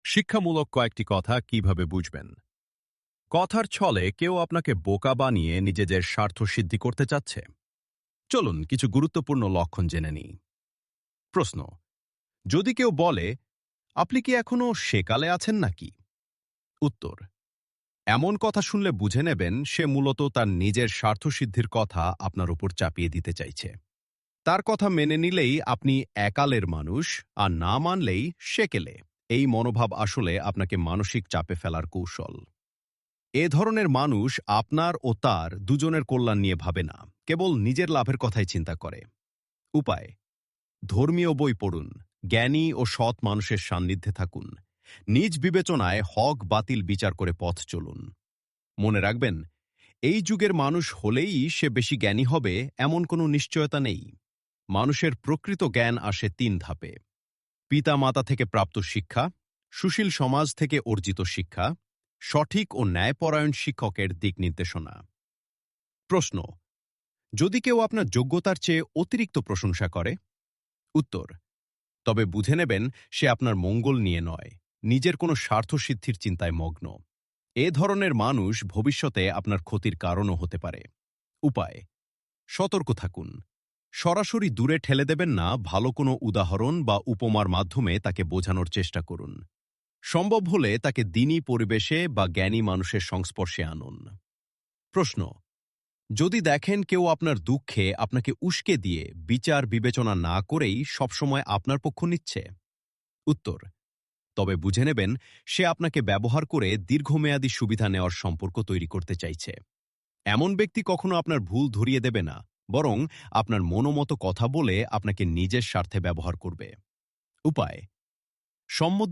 শিক্ষামূলক কয়েকটি কথা কিভাবে বুঝবেন। কথার ছলে কেউ আপনাকে বোকা বানিয়ে নিজেদের স্বার্থ সিদ্ধি করতে চাচ্ছে। চলুন কিছু গুরুত্বপূর্ণ লক্ষণ জেনে নিই। প্রশ্ন: যদি কেউ বলে, আপনি কি এখনো সেকালে আছেন নাকি? উত্তর: এমন কথা শুনলে বুঝে নেবেন সে মূলত তার নিজের স্বার্থসিদ্ধির কথা আপনার উপর চাপিয়ে দিতে চাইছে। তার কথা মেনে নিলেই আপনি একালের মানুষ, আর না মানলেই সেকেলে। এই মনোভাব আসলে আপনাকে মানসিক চাপে ফেলার কৌশল। এ ধরনের মানুষ আপনার ও তার দুজনের কল্যাণ নিয়ে ভাবে না, কেবল নিজের লাভের কথাই চিন্তা করে। উপায়: ধর্মীয় বই পড়ুন, জ্ঞানী ও সৎ মানুষের সান্নিধ্যে থাকুন, নিজ বিবেচনায় হক বাতিল বিচার করে পথ চলুন। মনে রাখবেন, এই যুগের মানুষ হলেই সে বেশি জ্ঞানী হবে এমন কোনো নিশ্চয়তা নেই। মানুষের প্রকৃত জ্ঞান আসে ৩ ধাপে: পিতা মাতা থেকে প্রাপ্ত শিক্ষা, সুশীল সমাজ থেকে অর্জিত শিক্ষা, সঠিক ও ন্যায়পরায়ণ শিক্ষকের দিক নির্দেশনা। প্রশ্ন: যদি কেউ আপনার যোগ্যতার চেয়ে অতিরিক্ত প্রশংসা করে? উত্তর: তবে বুঝে নেবেন সে আপনার মঙ্গল নিয়ে নয়, নিজের কোনো স্বার্থসিদ্ধির চিন্তায় মগ্ন। এ ধরনের মানুষ ভবিষ্যতে আপনার ক্ষতির কারণও হতে পারে। উপায়: সতর্ক থাকুন, সরাসরি দূরে ঠেলে দেবেন না, ভালো কোনো উদাহরণ বা উপমার মাধ্যমে তাকে বোঝানোর চেষ্টা করুন। সম্ভব হলে তাকে দ্বীনি পরিবেশে বা জ্ঞানী মানুষের সংস্পর্শে আনুন। প্রশ্ন: যদি দেখেন কেউ আপনার দুঃখে আপনাকে উস্কে দিয়ে বিচার বিবেচনা না করেই সবসময় আপনার পক্ষ নিচ্ছে? উত্তর: তবে বুঝে নেবেন সে আপনাকে ব্যবহার করে দীর্ঘমেয়াদী সুবিধা নেওয়ার সম্পর্ক তৈরি করতে চাইছে। এমন ব্যক্তি কখনো আপনার ভুল ধরিয়ে দেবে না, বরং আপনার মনোমতো কথা বলে আপনাকে নিজের স্বার্থে ব্যবহার করবে। উপায়: সম্মত